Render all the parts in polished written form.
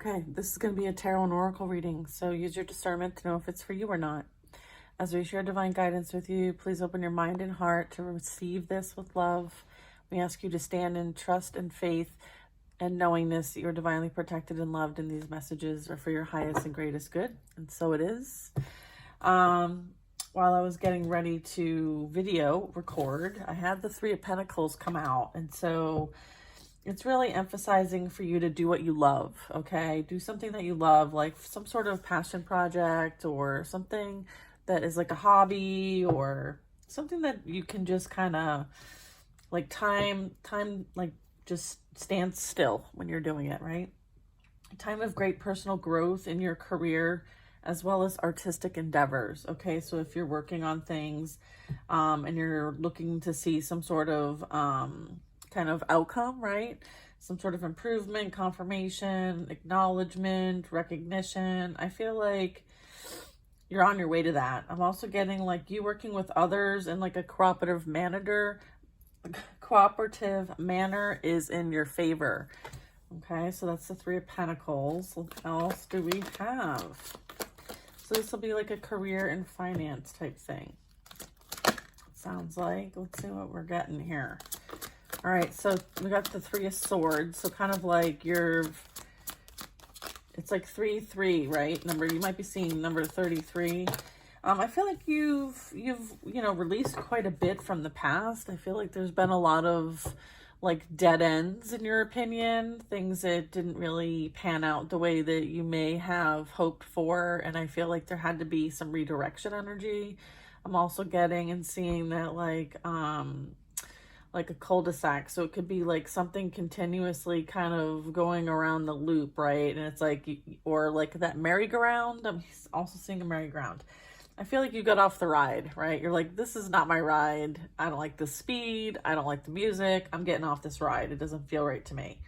Okay, this is going to be a tarot and oracle reading, so use your discernment to know if it's for you or not. As we share divine guidance with you, please open your mind and heart to receive this with love. We ask you to stand in trust and faith and knowingness that you're divinely protected and loved, and these messages are for your highest and greatest good, and so it is. While I was getting ready to video record, I had the Three of Pentacles come out, and so it's really emphasizing for you to do what you love, okay? Do something that you love, like some sort of passion project or something that is like a hobby or something that you can just kind of like time like just stand still when you're doing it, right? A time of great personal growth in your career as well as artistic endeavors, okay? So if you're working on things and you're looking to see some sort of kind of outcome, right? Some sort of improvement, confirmation, acknowledgement, recognition. I feel like you're on your way to that. I'm also getting like you working with others in like a cooperative manner is in your favor. Okay, so that's the Three of Pentacles. What else do we have? So this will be like a career and finance type thing. Sounds like. Let's see what we're getting here. All right, so we got the Three of Swords. So kind of like it's like 3-3, right? You might be seeing number 33. I feel like you've released quite a bit from the past. I feel like there's been a lot of like dead ends in your opinion, things that didn't really pan out the way that you may have hoped for, and I feel like there had to be some redirection energy. I'm also getting and seeing that like a cul-de-sac, so it could be like something continuously kind of going around the loop, right? And it's like, or like that merry-go-round. I'm also seeing a merry-go-round. I feel like you got off the ride, right? You're like, this is not my ride. I don't like the speed. I don't like the music. I'm getting off this ride. It doesn't feel right to me.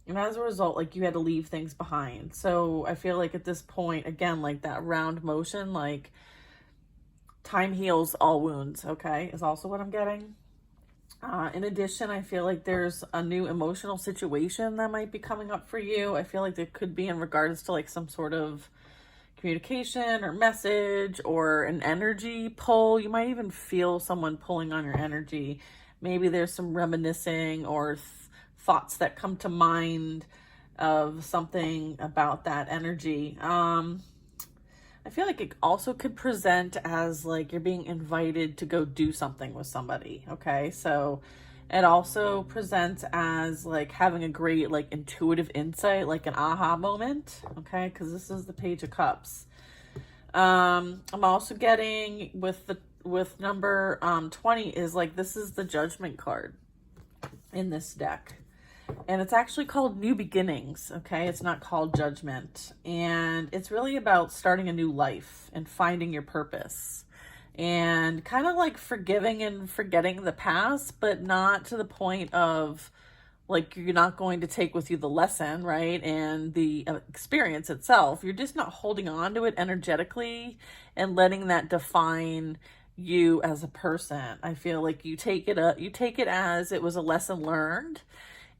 And as a result, like you had to leave things behind. So I feel like at this point, again, like that round motion, like time heals all wounds, okay, is also what I'm getting. In addition, I feel like there's a new emotional situation that might be coming up for you. I feel like it could be in regards to like some sort of communication or message or an energy pull. You might even feel someone pulling on your energy. Maybe there's some reminiscing or thoughts that come to mind of something about that energy. I feel like it also could present as like you're being invited to go do something with somebody, okay? So it also presents as like having a great like intuitive insight, like an aha moment, okay? Because this is the Page of Cups. I'm also getting with number 20 is like this is the Judgment card in this deck. And it's actually called New Beginnings, okay? It's not called Judgment. And it's really about starting a new life and finding your purpose. And kind of like forgiving and forgetting the past, but not to the point of like you're not going to take with you the lesson, right? And the experience itself. You're just not holding on to it energetically and letting that define you as a person. I feel like you take it as it was a lesson learned,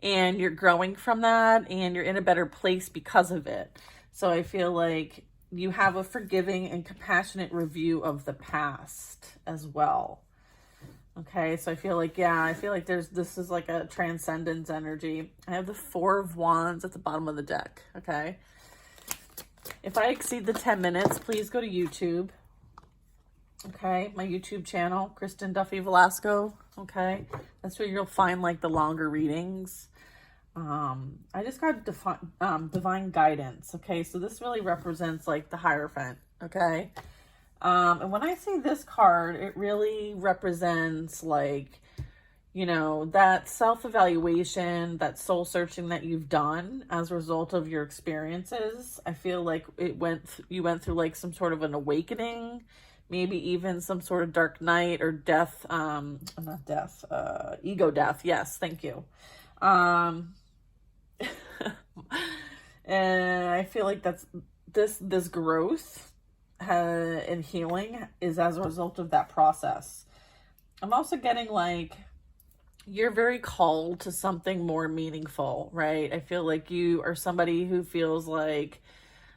and you're growing from that and you're in a better place because of it. So I feel like you have a forgiving and compassionate review of the past as well. Okay, so I feel like, this is like a transcendence energy. I have the Four of Wands at the bottom of the deck, okay? If I exceed the 10 minutes, please go to YouTube. Okay, my YouTube channel, Kristen Duffy Velasco, okay? That's where you'll find like the longer readings. I just got divine guidance, okay? So this really represents like the Hierophant, okay? And when I say this card, it really represents like, that self-evaluation, that soul searching that you've done as a result of your experiences. I feel like you went through like some sort of an awakening, maybe even some sort of dark night or death, not death, ego death. Yes, thank you. And I feel like that's this growth and healing is as a result of that process. I'm also getting like you're very called to something more meaningful, right? I feel like you are somebody who feels like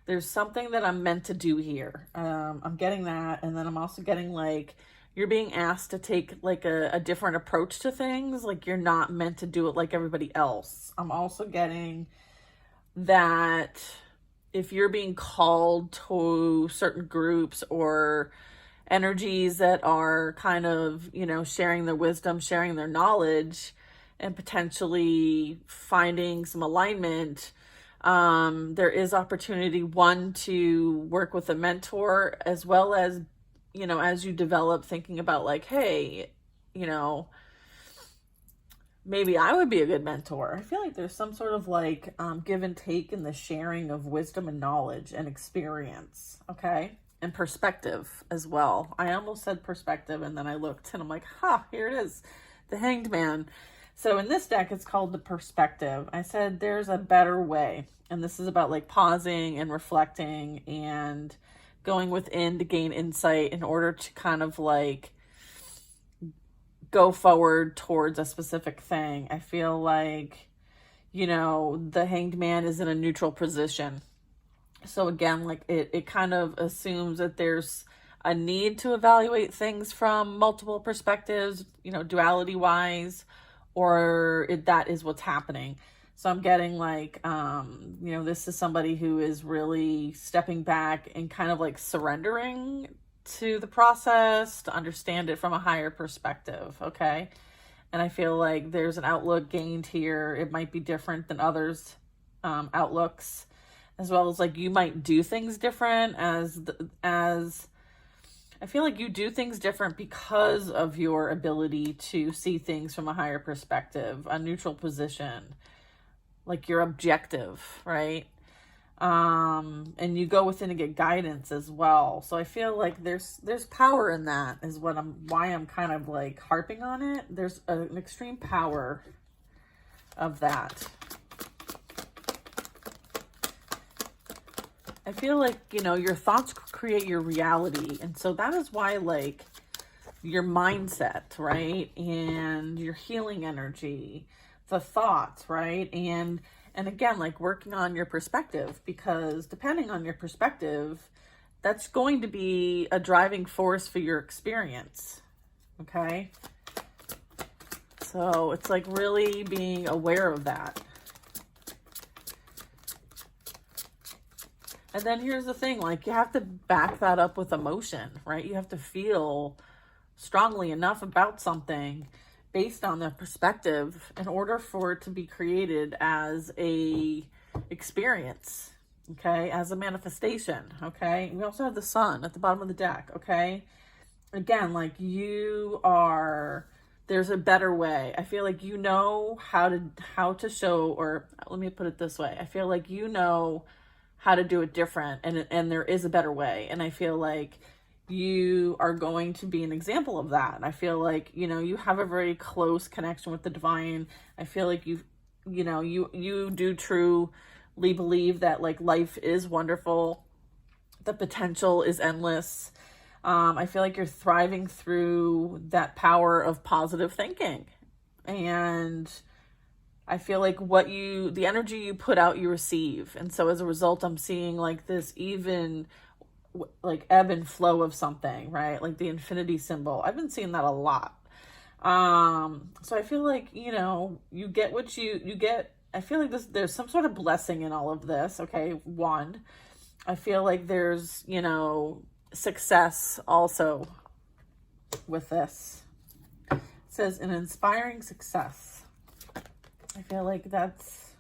there's something that I'm meant to do here. I'm getting that. And then I'm also getting like, you're being asked to take like a different approach to things. Like you're not meant to do it like everybody else. I'm also getting that if you're being called to certain groups or energies that are kind of, sharing their wisdom, sharing their knowledge, and potentially finding some alignment, there is opportunity, one, to work with a mentor, as well as, as you develop, thinking about like, hey, maybe I would be a good mentor. I feel like there's some sort of like give and take in the sharing of wisdom and knowledge and experience, okay? And perspective as well. I almost said perspective and then I looked and I'm like, here it is, the Hanged Man. So in this deck, it's called the Perspective. I said there's a better way. And this is about like pausing and reflecting and going within to gain insight in order to kind of like go forward towards a specific thing. I feel like, the Hanged Man is in a neutral position. So again, like it kind of assumes that there's a need to evaluate things from multiple perspectives, duality wise, or that is what's happening. So I'm getting like, this is somebody who is really stepping back and kind of like surrendering to the process to understand it from a higher perspective. Okay. And I feel like there's an outlook gained here. It might be different than others' outlooks, as well as like you might do things different as I feel like you do things different because of your ability to see things from a higher perspective, a neutral position, like you're objective, right? And you go within and get guidance as well. So I feel like there's power in that is why I'm kind of like harping on it. There's an extreme power of that. I feel like, your thoughts create your reality. And so that is why like your mindset, right? And your healing energy, the thoughts, right? And again, like working on your perspective, because depending on your perspective, that's going to be a driving force for your experience. Okay. So it's like really being aware of that. And then here's the thing, like you have to back that up with emotion, right? You have to feel strongly enough about something based on the perspective in order for it to be created as a experience, okay? As a manifestation, okay? We also have the Sun at the bottom of the deck, okay? Again, like there's a better way. I feel like how to show, or let me put it this way. I feel like how to do it different, and there is a better way. And I feel like you are going to be an example of that. And I feel like, you have a very close connection with the divine. I feel like you do truly believe that like life is wonderful. The potential is endless. I feel like you're thriving through that power of positive thinking. And I feel like the energy you put out, you receive. And so as a result, I'm seeing like this even like ebb and flow of something, right? Like the infinity symbol. I've been seeing that a lot. So I feel like, you get what you get. I feel like there's some sort of blessing in all of this. Okay. One, I feel like there's, success also with this. It says an inspiring success. I feel like that's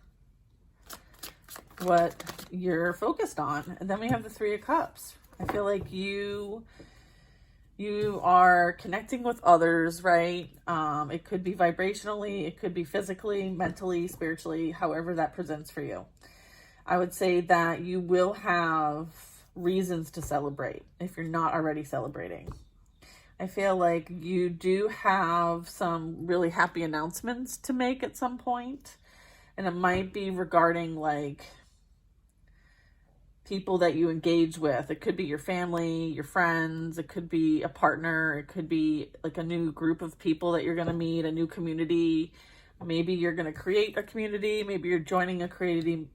what you're focused on. And then we have the Three of Cups. I feel like you are connecting with others, right? It could be vibrationally, it could be physically, mentally, spiritually, however that presents for you. I would say that you will have reasons to celebrate if you're not already celebrating. I feel like you do have some really happy announcements to make at some point. And it might be regarding like people that you engage with. It could be your family, your friends, it could be a partner, it could be like a new group of people that you're going to meet, a new community. Maybe you're going to create a community, maybe you're joining a community,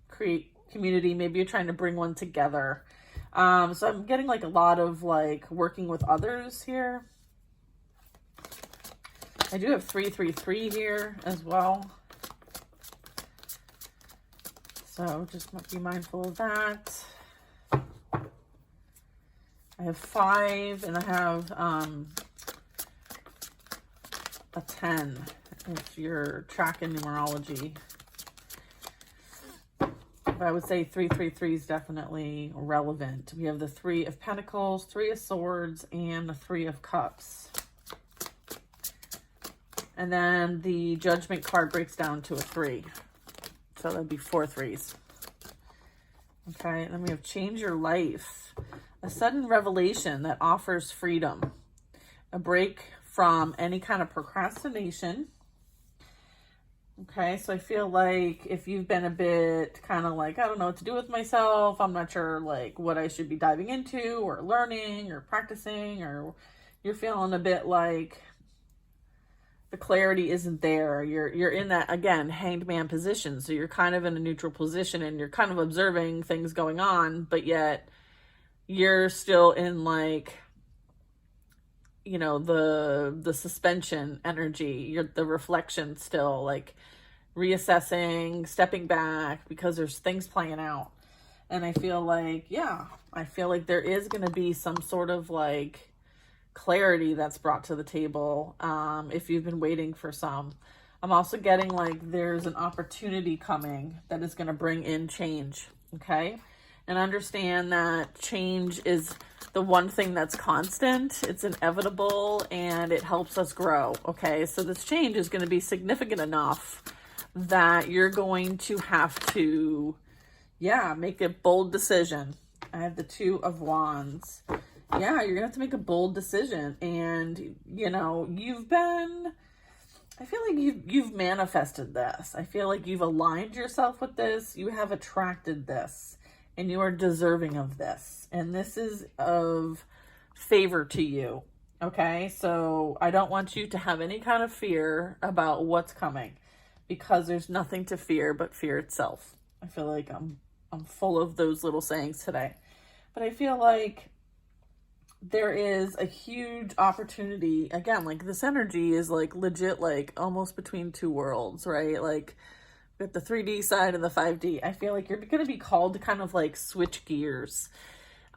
maybe you're trying to bring one together. So I'm getting like a lot of like working with others here. I do have 333 here as well. So just be mindful of that. I have 5 and I have a 10 if you're tracking numerology. But I would say 333 is definitely relevant. We have the 3 of Pentacles, 3 of Swords, and the 3 of Cups. And then the Judgment card breaks down to a 3. So that'd be 4 3s. Okay, and then we have Change Your Life. A sudden revelation that offers freedom. A break from any kind of procrastination. Okay, so I feel like if you've been a bit kind of like, I don't know what to do with myself, I'm not sure like what I should be diving into or learning or practicing, or you're feeling a bit like the clarity isn't there. You're in that, again, hanged man position. So you're kind of in a neutral position and you're kind of observing things going on, but yet you're still in like, you know, the suspension energy, you're the reflection still, like reassessing, stepping back, because there's things playing out. And I feel like, yeah, I feel like there is going to be some sort of like clarity that's brought to the table, if you've been waiting for some. I'm also getting like there's an opportunity coming that is going to bring in change. Okay, and understand that change is the one thing that's constant. It's inevitable and it helps us grow. Okay, so this change is going to be significant enough that you're going to have to, yeah, make a bold decision. I have the 2 of Wands. Yeah, you're gonna have to make a bold decision. And you know, I feel like you've manifested this. I feel like you've aligned yourself with this. You have attracted this and you are deserving of this. And this is of favor to you. Okay, so I don't want you to have any kind of fear about what's coming, because there's nothing to fear but fear itself. I feel like I'm full of those little sayings today. But I feel like there is a huge opportunity. Again, like this energy is like legit, like almost between 2 worlds, right? Like with the 3D side and the 5D. I feel like you're going to be called to kind of like switch gears,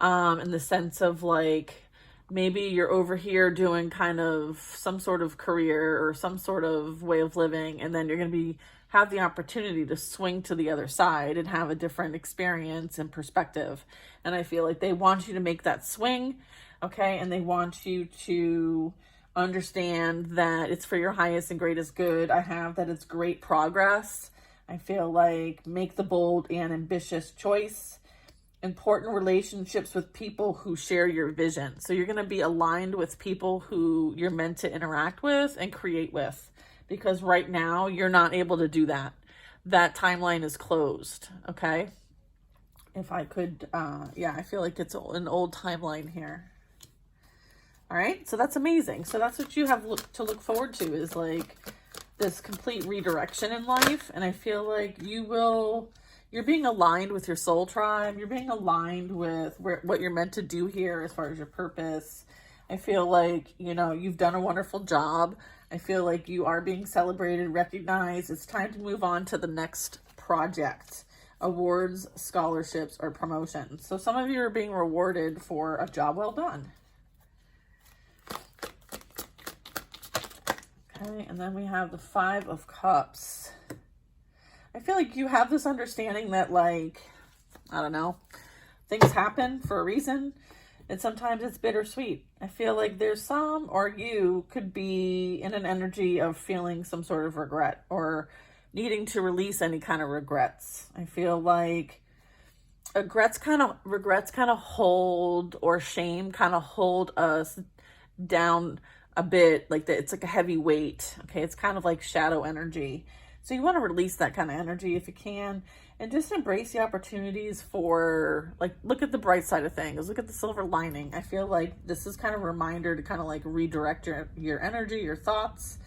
in the sense of like, maybe you're over here doing kind of some sort of career or some sort of way of living, and then you're going to have the opportunity to swing to the other side and have a different experience and perspective. And I feel like they want you to make that swing. Okay, and they want you to understand that it's for your highest and greatest good. I have that it's great progress. I feel like make the bold and ambitious choice. Important relationships with people who share your vision. So you're going to be aligned with people who you're meant to interact with and create with. Because right now, you're not able to do that. That timeline is closed, okay? If I could, yeah, I feel like it's an old timeline here. All right, so that's amazing. So that's what you have to look forward to, is like this complete redirection in life. And I feel like you're being aligned with your soul tribe. You're being aligned with what you're meant to do here as far as your purpose. I feel like, you know, you've done a wonderful job. I feel like you are being celebrated, recognized. It's time to move on to the next project. Awards, scholarships, or promotions. So some of you are being rewarded for a job well done. Okay, and then we have the 5 of Cups. I feel like you have this understanding that, like, I don't know, things happen for a reason, and sometimes it's bittersweet. I feel like there's some, or you could be in an energy of feeling some sort of regret or needing to release any kind of regrets. I feel like regrets kind of hold, or shame kind of hold us down a bit, like it's like a heavy weight. Okay, it's kind of like shadow energy. So you want to release that kind of energy if you can. And just embrace the opportunities for, like, look at the bright side of things. Look at the silver lining. I feel like this is kind of a reminder to kind of like redirect your energy, your thoughts.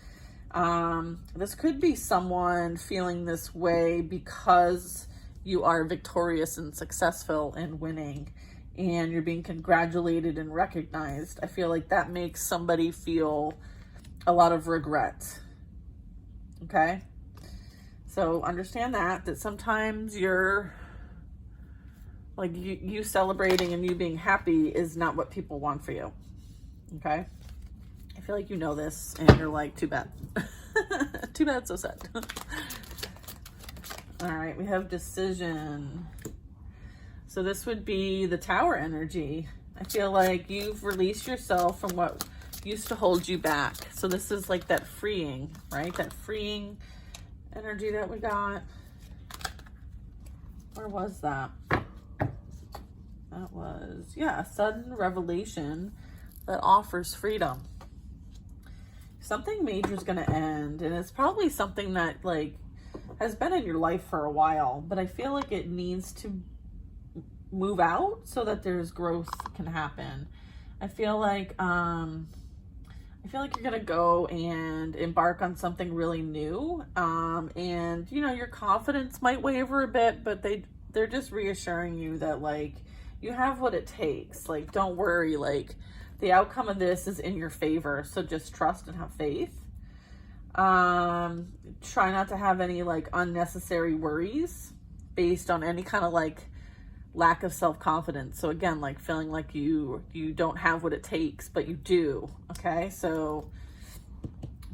This could be someone feeling this way because you are victorious and successful and winning, and you're being congratulated and recognized. I feel like that makes somebody feel a lot of regret. Okay? So understand that sometimes you're like you celebrating and you being happy is not what people want for you. Okay? I feel like you know this and you're like, too bad. Too bad, so sad. All right, we have decision. So this would be the Tower energy. I feel like you've released yourself from what used to hold you back. So this is like that freeing, right? That freeing energy that we got. Where was that? That was, yeah, a sudden revelation that offers freedom. Something major is going to end, and it's probably something that like has been in your life for a while, but I feel like it needs to move out so that there's growth can happen. I feel like you're gonna go and embark on something really new, and you know your confidence might waver a bit, but they're just reassuring you that like you have what it takes. Like, don't worry, like the outcome of this is in your favor, so just trust and have faith. Try not to have any like unnecessary worries based on any kind of like lack of self-confidence. So again, like feeling like you don't have what it takes, but you do. Okay, so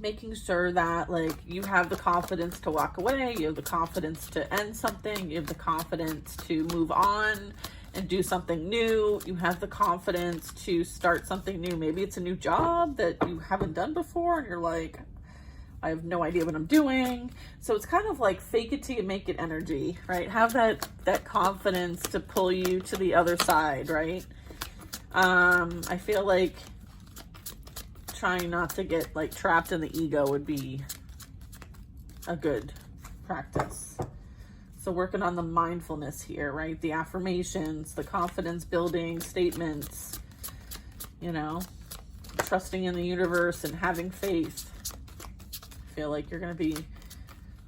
making sure that like you have the confidence to walk away, you have the confidence to end something, you have the confidence to move on and do something new, you have the confidence to start something new. Maybe it's a new job that you haven't done before and you're like, I have no idea what I'm doing. So it's kind of like fake it till you make it energy, right? Have that confidence to pull you to the other side, right? I feel like trying not to get like trapped in the ego would be a good practice. So working on the mindfulness here, right? The affirmations, the confidence building statements, you know, trusting in the universe and having faith. I feel like you're going to be,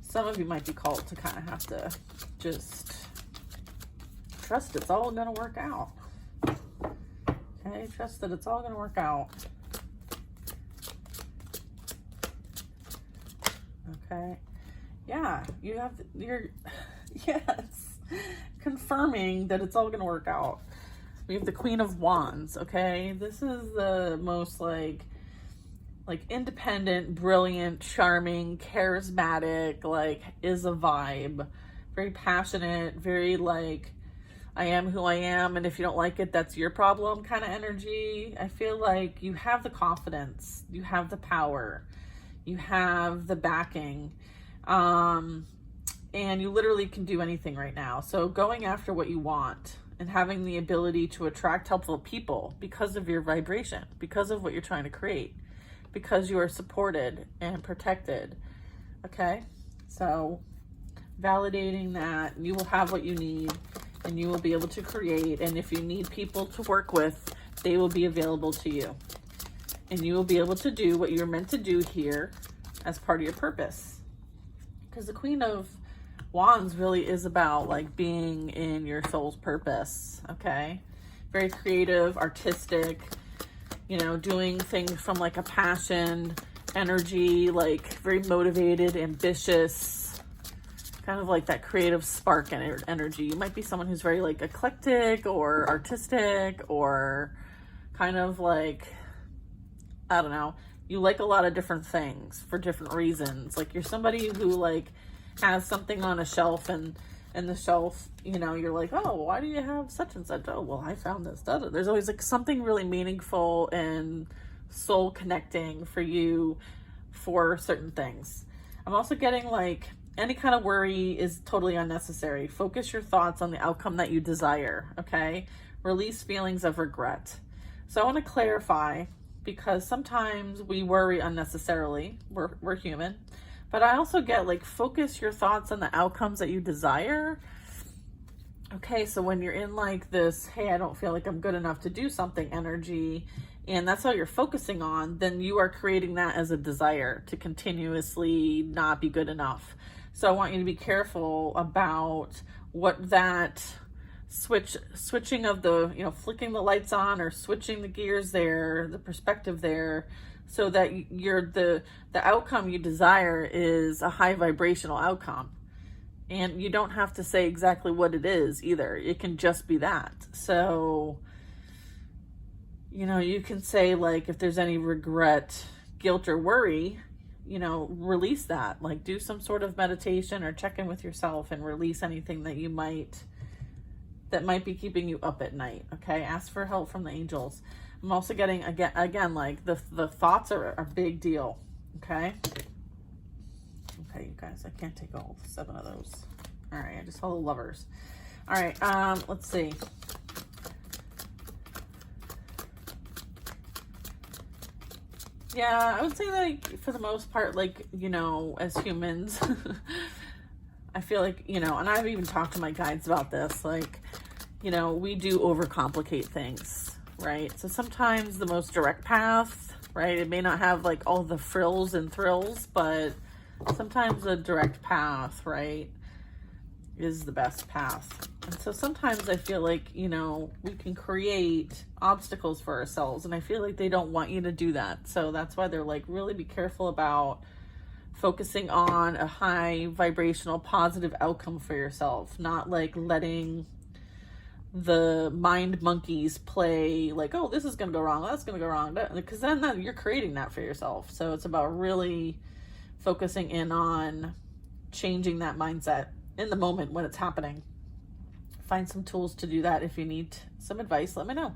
some of you might be called to kind of have to just trust it's all going to work out. Okay, trust that it's all going to work out. Okay, yeah, you're yes, confirming that it's all going to work out. We have the Queen of Wands. Okay, this is the most like independent, brilliant, charming, charismatic, like is a vibe. Very passionate, very like, I am who I am, and if you don't like it, that's your problem kind of energy. I feel like you have the confidence, you have the power, you have the backing, and you literally can do anything right now. So going after what you want and having the ability to attract helpful people because of your vibration, because of what you're trying to create, because you are supported and protected. Okay, so validating that you will have what you need and you will be able to create, and if you need people to work with, they will be available to you, and you will be able to do what you're meant to do here as part of your purpose. Because the Queen of Wands really is about like being in your soul's purpose. Okay, very creative, artistic, you know, doing things from like a passion, energy, like very motivated, ambitious, kind of like that creative spark energy. You might be someone who's very like eclectic or artistic, or kind of like, I don't know, you like a lot of different things for different reasons. Like you're somebody who like has something on a shelf, and the shelf, you know, you're like, oh, why do you have such and such? Oh, well, I found this. There's always like something really meaningful and soul connecting for you for certain things. I'm also getting like any kind of worry is totally unnecessary. Focus your thoughts on the outcome that you desire. Okay, release feelings of regret. So I want to clarify, because sometimes we worry unnecessarily. We're human. But I also get like, focus your thoughts on the outcomes that you desire. Okay, so when you're in like this, hey, I don't feel like I'm good enough to do something energy, and that's all you're focusing on, then you are creating that as a desire to continuously not be good enough. So I want you to be careful about what that switching of the, flicking the lights on or switching the gears there, the perspective there, so that the outcome you desire is a high vibrational outcome. And you don't have to say exactly what it is either. It can just be that. So, you can say, like, if there's any regret, guilt, or worry, release that. Like, do some sort of meditation or check in with yourself and release anything that might be keeping you up at night. Okay, ask for help from the angels. I'm also getting again like the thoughts are a big deal. Okay, you guys, I can't take all 7 of those. All right, I just saw the Lovers. All right, let's see. Yeah, I would say, like, for the most part, like, as humans, I feel like, and I've even talked to my guides about this, like, we do overcomplicate things, right? So sometimes the most direct path, right, it may not have like all the frills and thrills, but sometimes a direct path, right, is the best path. And so sometimes I feel like, we can create obstacles for ourselves, and I feel like they don't want you to do that. So that's why they're like, really be careful about focusing on a high vibrational positive outcome for yourself, not like letting the mind monkeys play like, oh, this is going to go wrong, that's going to go wrong, because then you're creating that for yourself. So it's about really focusing in on changing that mindset in the moment when it's happening. Find some tools to do that. If you need some advice, let me know.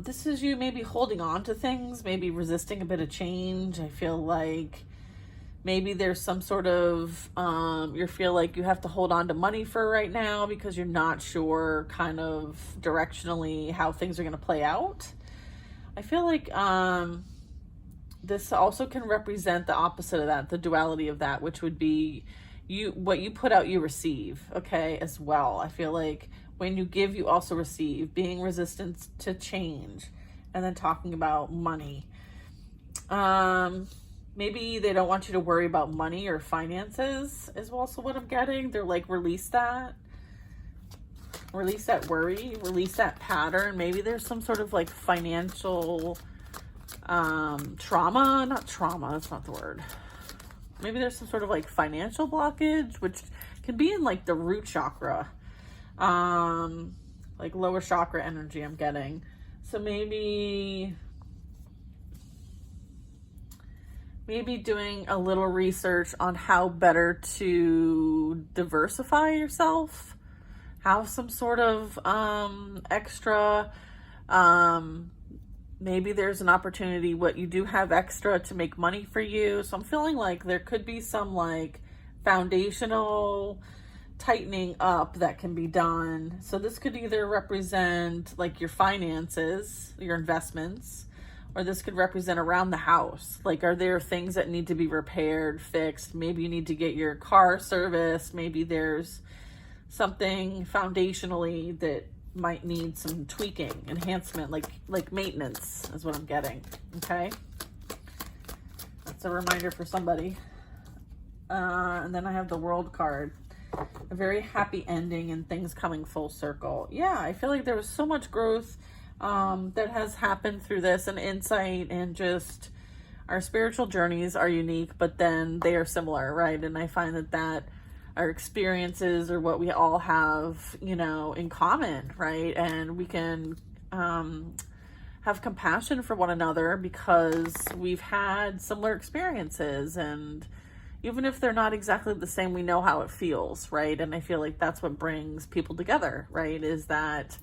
This is you maybe holding on to things, maybe resisting a bit of change. I feel like maybe there's some sort of, you feel like you have to hold on to money for right now because you're not sure kind of directionally how things are going to play out. I feel like this also can represent the opposite of that, the duality of that, which would be what you put out, you receive, okay, as well. I feel like when you give, you also receive, being resistant to change, and then talking about money. Maybe they don't want you to worry about money or finances is also what I'm getting. They're like, release that worry, release that pattern. Maybe there's some sort of like financial trauma, not trauma, that's not the word. Maybe there's some sort of like financial blockage, which can be in like the root chakra, like lower chakra energy I'm getting. So maybe doing a little research on how better to diversify yourself, have some sort of extra, maybe there's an opportunity what you do have extra to make money for you. So I'm feeling like there could be some like foundational tightening up that can be done. So this could either represent like your finances, your investments, or this could represent around the house. Like, are there things that need to be repaired, fixed? Maybe you need to get your car serviced. Maybe there's something foundationally that might need some tweaking, enhancement, like maintenance is what I'm getting. Okay, that's a reminder for somebody. And then I have the World card, a very happy ending and things coming full circle. Yeah, I feel like there was so much growth that has happened through this, and insight, and just our spiritual journeys are unique, but then they are similar, right? And I find that our experiences are what we all have, in common, right? And we can have compassion for one another because we've had similar experiences, and even if they're not exactly the same, we know how it feels, right? And I feel like that's what brings people together, right? Is that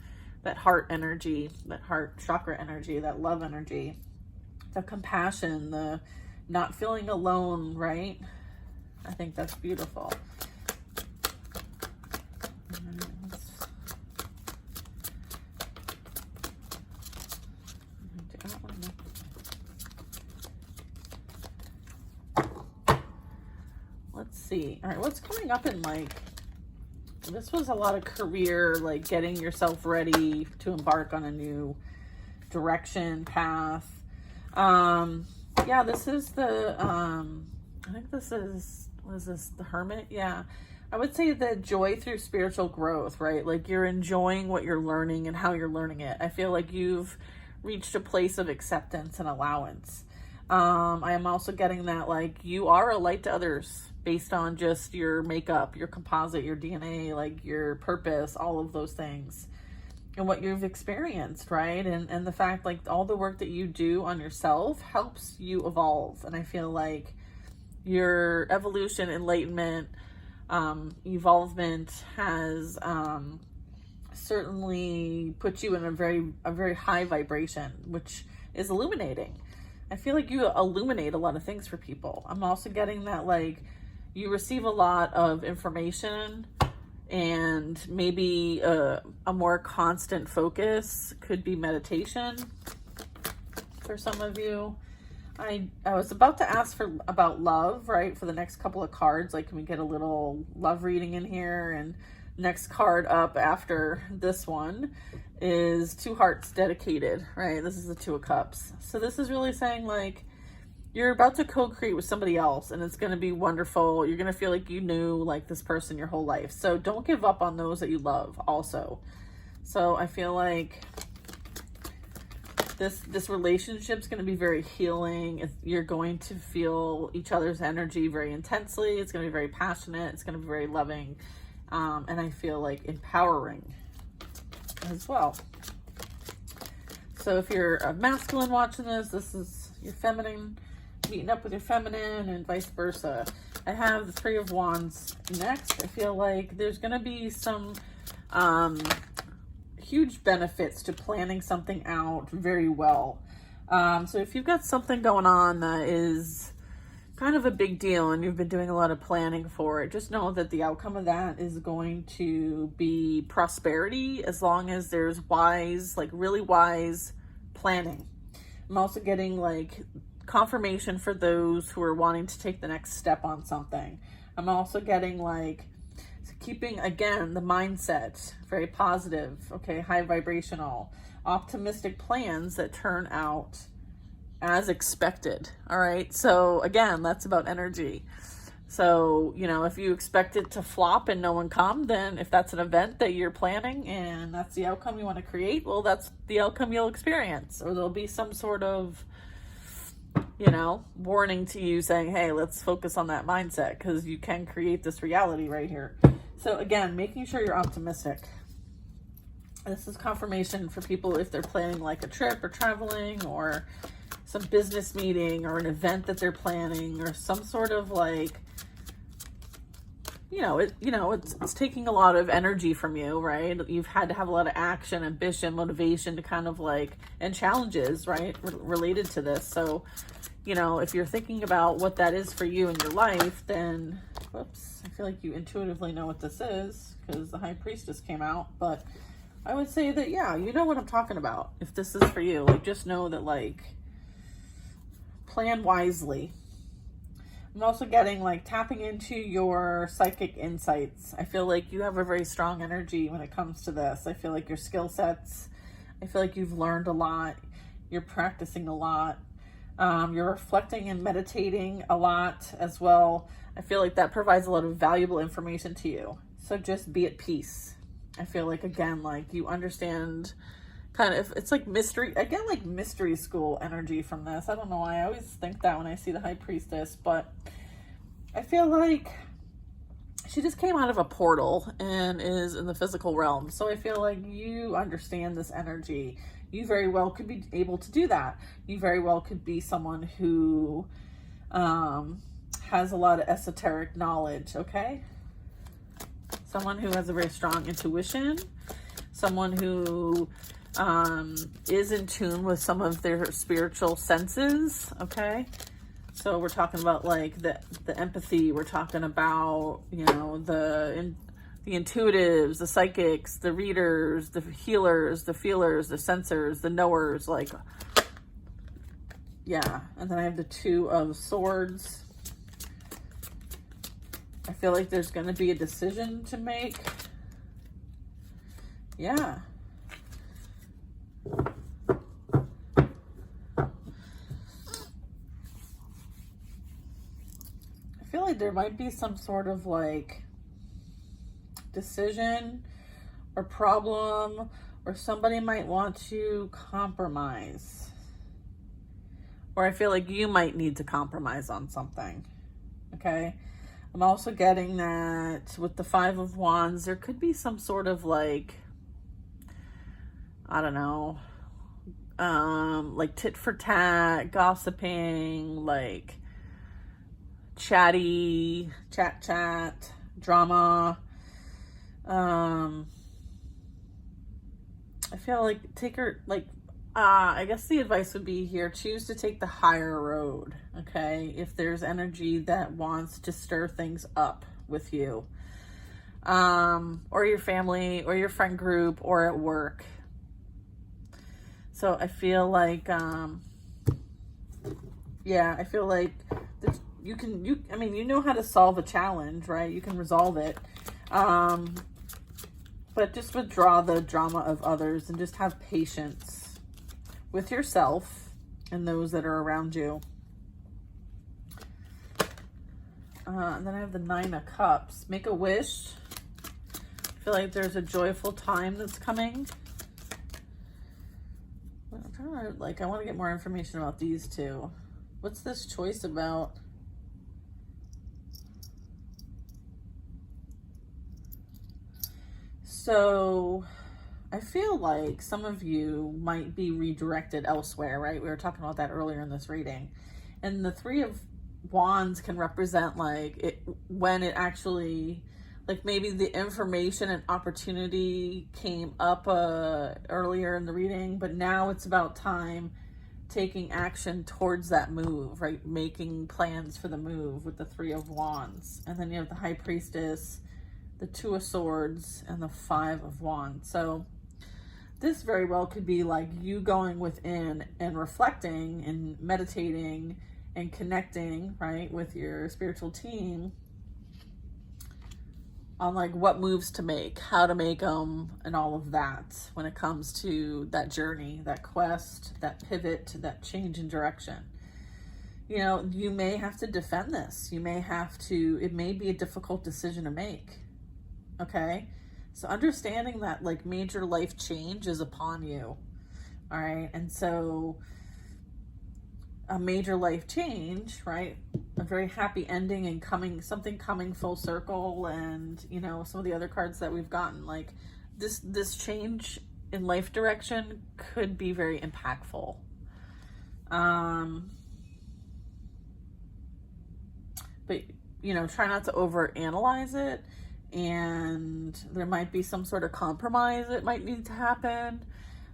heart energy, that heart chakra energy, that love energy, the compassion, the not feeling alone, right? I think that's beautiful. Let's see. All right, what's coming up in like This was a lot of career, like getting yourself ready to embark on a new direction, path. Yeah, this is the, I think this is, what is this, the Hermit? Yeah. I would say the joy through spiritual growth, right? Like you're enjoying what you're learning and how you're learning it. I feel like you've reached a place of acceptance and allowance. I am also getting that like you are a light to others based on just your makeup, your composite, your DNA, like your purpose, all of those things and what you've experienced, right? And the fact like all the work that you do on yourself helps you evolve. And I feel like your evolution, enlightenment, evolvement has certainly put you in a very high vibration, which is illuminating. I feel like you illuminate a lot of things for people. I'm also getting that like you receive a lot of information and maybe a more constant focus could be meditation for some of you. I was about to ask about love, right? For the next couple of cards, like can we get a little love reading in here? And next card up after this one is Two Hearts Dedicated, right? This is the Two of Cups. So this is really saying like you're about to co-create with somebody else and it's going to be wonderful. You're going to feel like you knew like this person your whole life. So don't give up on those that you love also. So I feel like this relationship's going to be very healing. You're going to feel each other's energy very intensely. It's going to be very passionate. It's going to be very loving. And I feel like empowering as well. So if you're a masculine watching this, this is your feminine meeting up with your feminine and vice versa. I have the Three of Wands next. I feel like there's going to be some huge benefits to planning something out very well. So if you've got something going on that is kind of a big deal and you've been doing a lot of planning for it, just know that the outcome of that is going to be prosperity as long as there's wise, like really wise planning. I'm also getting like confirmation for those who are wanting to take the next step on something. I'm also getting like keeping, again, the mindset very positive, okay, high vibrational, optimistic plans that turn out as expected. All right. So again, that's about energy. So, you know, if you expect it to flop and no one come, then if that's an event that you're planning and that's the outcome you want to create, well, that's the outcome you'll experience. Or there'll be some sort of, you know, warning to you saying, hey, let's focus on that mindset because you can create this reality right here. So again, making sure you're optimistic. This is confirmation for people if they're planning like a trip or traveling or some business meeting or an event that they're planning or some sort of like, it's taking a lot of energy from you, right? You've had to have a lot of action, ambition, motivation to kind of like, and challenges, right? Related to this. So, you know, if you're thinking about what that is for you in your life, then, whoops, I feel like you intuitively know what this is because the High Priestess came out, but I would say that, yeah, you know what I'm talking about. If this is for you, like, just know that, like, plan wisely. I'm also getting like tapping into your psychic insights. I feel like you have a very strong energy when it comes to this. I feel like your skill sets, I feel like you've learned a lot. You're practicing a lot. You're reflecting and meditating a lot as well. I feel like that provides a lot of valuable information to you. So just be at peace. I feel like, again, like you understand kind of, it's like mystery, again, like mystery school energy from this. I don't know why I always think that when I see the High Priestess, but I feel like she just came out of a portal and is in the physical realm. So I feel like you understand this energy. You very well could be able to do that. You very well could be someone who has a lot of esoteric knowledge, okay? Someone who has a very strong intuition. Someone who is in tune with some of their spiritual senses, okay? So we're talking about like the empathy. We're talking about, you know, the intuitives, the psychics, the readers, the healers, the feelers, the sensors, the knowers, like, yeah. And then I have the Two of Swords. I feel like there's going to be a decision to make Yeah. I feel like there might be some sort of like decision or problem, or somebody might want to compromise. Or I feel like you might need to compromise on something. Okay. I'm also getting that with the Five of Wands, there could be some sort of like, I don't know, like tit for tat, gossiping, like chat, drama. I feel like I guess the advice would be here, choose to take the higher road, okay? If there's energy that wants to stir things up with you, or your family, or your friend group, or at work. So I feel like, yeah, I feel like I mean, you know how to solve a challenge, right? You can resolve it. But just withdraw the drama of others and just have patience with yourself and those that are around you. And then I have the Nine of Cups. Make a wish. I feel like there's a joyful time that's coming. I'm trying to, like, I want to get more information about these two. What's this choice about? So I feel like some of you might be redirected elsewhere, right? We were talking about that earlier in this reading. And the Three of Wands can represent like it when it actually, like maybe the information and opportunity came up earlier in the reading, but now it's about time taking action towards that move, right? Making plans for the move with the Three of Wands. And then you have the High Priestess, the Two of Swords, and the Five of Wands. So this very well could be like you going within and reflecting and meditating and connecting, right, with your spiritual team on like what moves to make, how to make them, and all of that when it comes to that journey, that quest, that pivot, that change in direction. You know, you may have to defend this. You may have to, it may be a difficult decision to make. Okay, so understanding that like major life change is upon you. All right, and so a major life change, right? A very happy ending and something coming full circle, and you know, some of the other cards that we've gotten, like this change in life direction could be very impactful. But you know, try not to overanalyze it. And there might be some sort of compromise that might need to happen.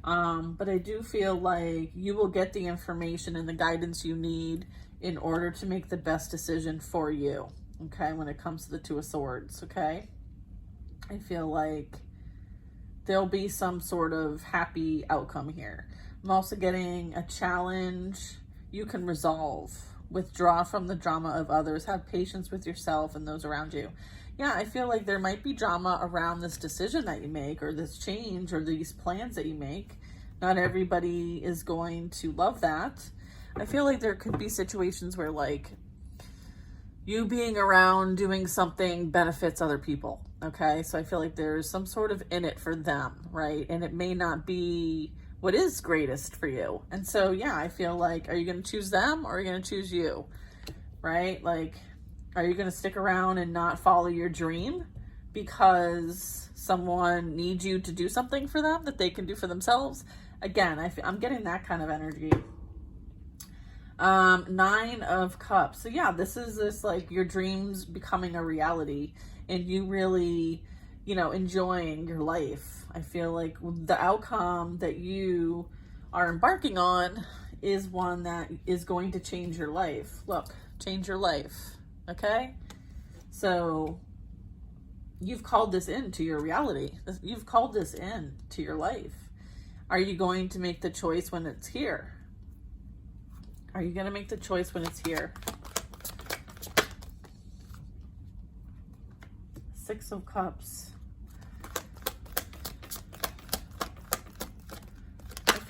But I do feel like you will get the information and the guidance you need in order to make the best decision for you, okay, when it comes to the Two of Swords, okay? I feel like there'll be some sort of happy outcome here. I'm also getting a challenge you can resolve. Withdraw from the drama of others. Have patience with yourself and those around you. Yeah, I feel like there might be drama around this decision that you make, or this change, or these plans that you make. Not everybody is going to love that. I feel like there could be situations where like you being around doing something benefits other people. Okay, so I feel like there's some sort of in it for them, right? And it may not be what is greatest for you. And so, yeah, I feel like, are you going to choose them or are you going to choose you, right? Like, are you going to stick around and not follow your dream because someone needs you to do something for them that they can do for themselves? Again, I'm getting that kind of energy. Nine of Cups. So yeah, this like your dreams becoming a reality and you really, you know, enjoying your life. I feel like the outcome that you are embarking on is one that is going to change your life. Look, change your life. Okay? So you've called this into your reality. You've called this in to your life. Are you going to make the choice when it's here? Are you going to make the choice when it's here? Six of Cups.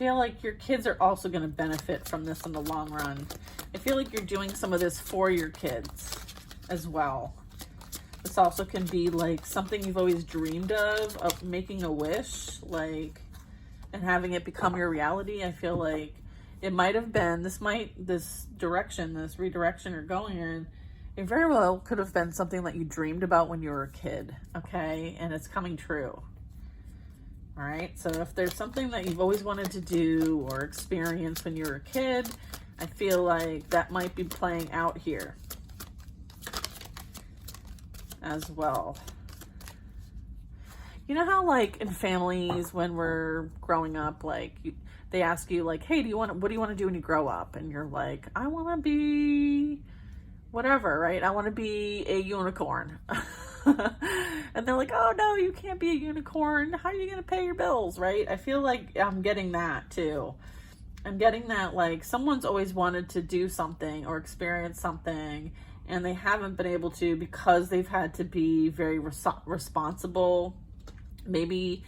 feel like your kids are also going to benefit from this in the long run. I feel like you're doing some of this for your kids as well. This also can be like something you've always dreamed of making a wish, like, and having it become your reality. I feel like it might have been, this redirection you're going in, it very well could have been something that you dreamed about when you were a kid, okay? And it's coming true. All right, so if there's something that you've always wanted to do or experience when you were a kid, I feel like that might be playing out here as well. You know how like in families when we're growing up, like they ask you like, hey, what do you want to do when you grow up? And you're like, I want to be whatever, right? I want to be a unicorn. And they're like, oh no, you can't be a unicorn. How are you going to pay your bills, right? I feel like I'm getting that too. I'm getting that like someone's always wanted to do something or experience something and they haven't been able to because they've had to be very responsible. Maybe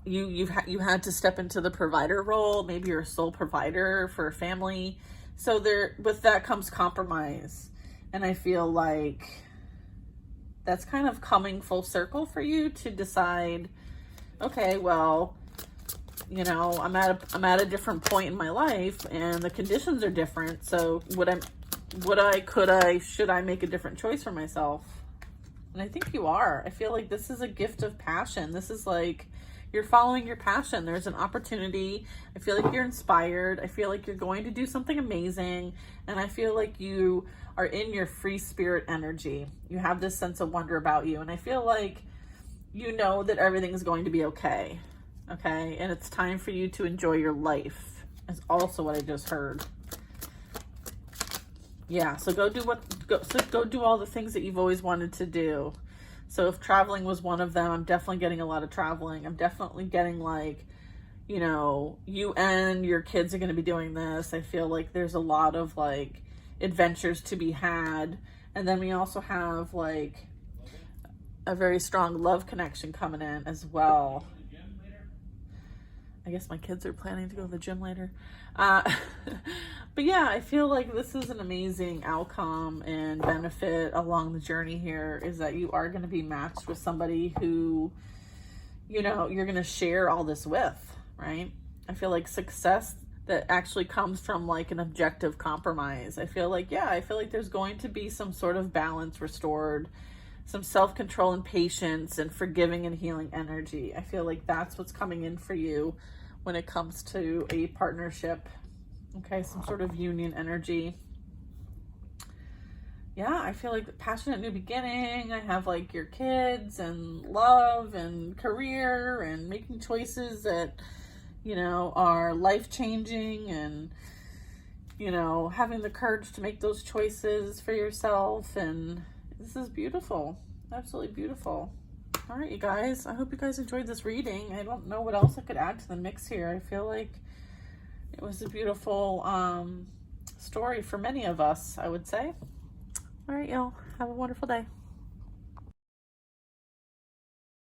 you had to step into the provider role. Maybe you're a sole provider for a family. So with that comes compromise. And I feel like that's kind of coming full circle for you to decide, okay, well, you know, I'm at a different point in my life and the conditions are different. So should I make a different choice for myself? And I think you are. I feel like this is a gift of passion. This is like you're following your passion. There's an opportunity. I feel like you're inspired. I feel like you're going to do something amazing. And I feel like you are in your free spirit energy. You have this sense of wonder about you. And I feel like you know that everything's going to be okay. Okay? And it's time for you to enjoy your life. Is also what I just heard. Yeah, so go do all the things that you've always wanted to do. So if traveling was one of them, I'm definitely getting a lot of traveling. I'm definitely getting like, you know, you and your kids are going to be doing this. I feel like there's a lot of like adventures to be had. And then we also have like a very strong love connection coming in as well. I guess my kids are planning to go to the gym later. But yeah, I feel like this is an amazing outcome and benefit along the journey here is that you are going to be matched with somebody who, you know, you're going to share all this with, right? I feel like success that actually comes from like an objective compromise. I feel like there's going to be some sort of balance restored, some self-control and patience and forgiving and healing energy. I feel like that's what's coming in for you when it comes to a partnership. Okay, some sort of union energy. Yeah, I feel like the passionate new beginning. I have like your kids and love and career and making choices that, you know, are life-changing and, you know, having the courage to make those choices for yourself. And this is beautiful. Absolutely beautiful. All right, you guys. I hope you guys enjoyed this reading. I don't know what else I could add to the mix here. I feel like it was a beautiful story for many of us, I would say. All right, y'all. Have a wonderful day.